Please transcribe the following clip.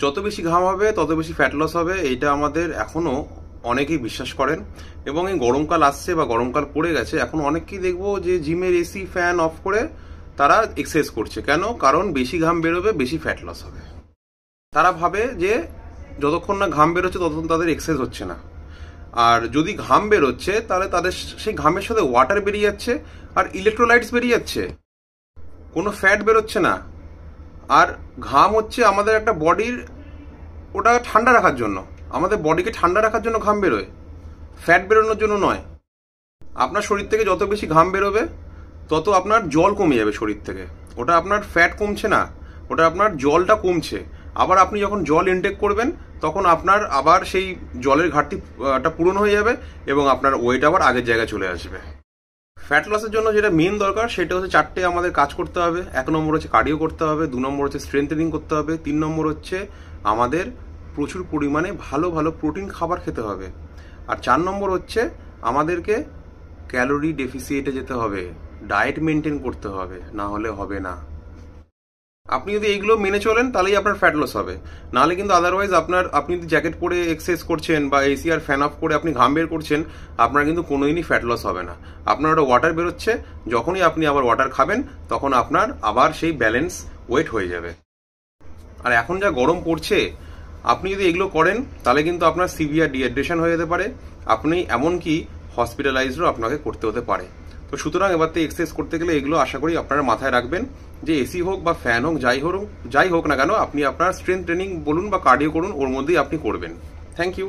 যত বেশি ঘাম হবে তত বেশি ফ্যাট লস হবে, এইটা আমাদের এখনো অনেকেই বিশ্বাস করেন। এবং এই গরমকাল আসছে বা গরমকাল পড়ে গেছে, এখন অনেককেই দেখবো যে জিমের এসি ফ্যান অফ করে তারা এক্সারসাইজ করছে। কেন? কারণ বেশি ঘাম বেরোবে, বেশি ফ্যাট লস হবে। তারা ভাবে যে যতক্ষণ না ঘাম বেরোচ্ছে ততক্ষণ তাদের এক্সারসাইজ হচ্ছে না। আর যদি ঘাম বেরোচ্ছে তাহলে তাদের সেই ঘামের সাথে ওয়াটার বেরিয়ে যাচ্ছে আর ইলেকট্রোলাইটস বেরিয়ে যাচ্ছে, কোনো ফ্যাট বেরোচ্ছে না। আর ঘাম হচ্ছে আমাদের একটা বডির, ওটা ঠান্ডা রাখার জন্য, আমাদের বডিকে ঠান্ডা রাখার জন্য ঘাম বেরোয়, ফ্যাট বেরোনোর জন্য নয়। আপনার শরীর থেকে যত বেশি ঘাম বেরোবে তত আপনার জল কমে যাবে শরীর থেকে। ওটা আপনার ফ্যাট কমছে না, ওটা আপনার জলটা কমছে। আবার আপনি যখন জল ইনটেক করবেন তখন আপনার আবার সেই জলের ঘাটতিটা পূরণ হয়ে যাবে এবং আপনার ওয়েট আবার আগের জায়গায় চলে আসবে। ফ্যাট লসের জন্য যেটা মেন দরকার সেটা হচ্ছে 4টে আমাদের কাজ করতে হবে। 1 নম্বর হচ্ছে কার্ডিও করতে হবে, 2 নম্বর হচ্ছে স্ট্রেংথ ট্রেনিং করতে হবে, 3 নম্বর হচ্ছে আমাদের প্রচুর পরিমাণে ভালো ভালো প্রোটিন খাবার খেতে হবে, আর 4 নম্বর হচ্ছে আমাদেরকে ক্যালোরি ডেফিসিয়েটে যেতে হবে, ডায়েট মেনটেন করতে হবে, না হলে হবে না। আপনি যদি এইগুলো মেনে চলেন তাহলেই আপনার ফ্যাট লস হবে, নাহলে কিন্তু আদারওয়াইজ আপনি যদি জ্যাকেট পরে এক্সারসাইজ করছেন বা এসি আর ফ্যান অফ করে আপনি ঘাম বের করছেন, আপনার কিন্তু কোনোদিনই ফ্যাট লস হবে না। আপনার ওটা ওয়াটার বেরোচ্ছে, যখনই আপনি আবার ওয়াটার খাবেন তখন আপনার আবার সেই ব্যালেন্স ওয়েট হয়ে যাবে। আর এখন যা গরম পড়ছে, আপনি যদি এগুলো করেন তাহলে কিন্তু আপনার সিভিয়ার ডিহাইড্রেশন হয়ে যেতে পারে, আপনি এমনকি হসপিটালাইজডও আপনাকে করতে হতে পারে। তো সুতরাং এবার তো এক্সারসাইজ করতে গেলে এগুলো আশা করি আপনারা মাথায় রাখবেন, যে এসি হোক বা ফ্যান হোক, যাই হোক না কেন, আপনি আপনার স্ট্রেংথ ট্রেনিং বলুন বা কার্ডিও করুন, ওর মধ্যেই আপনি করবেন। Thank you.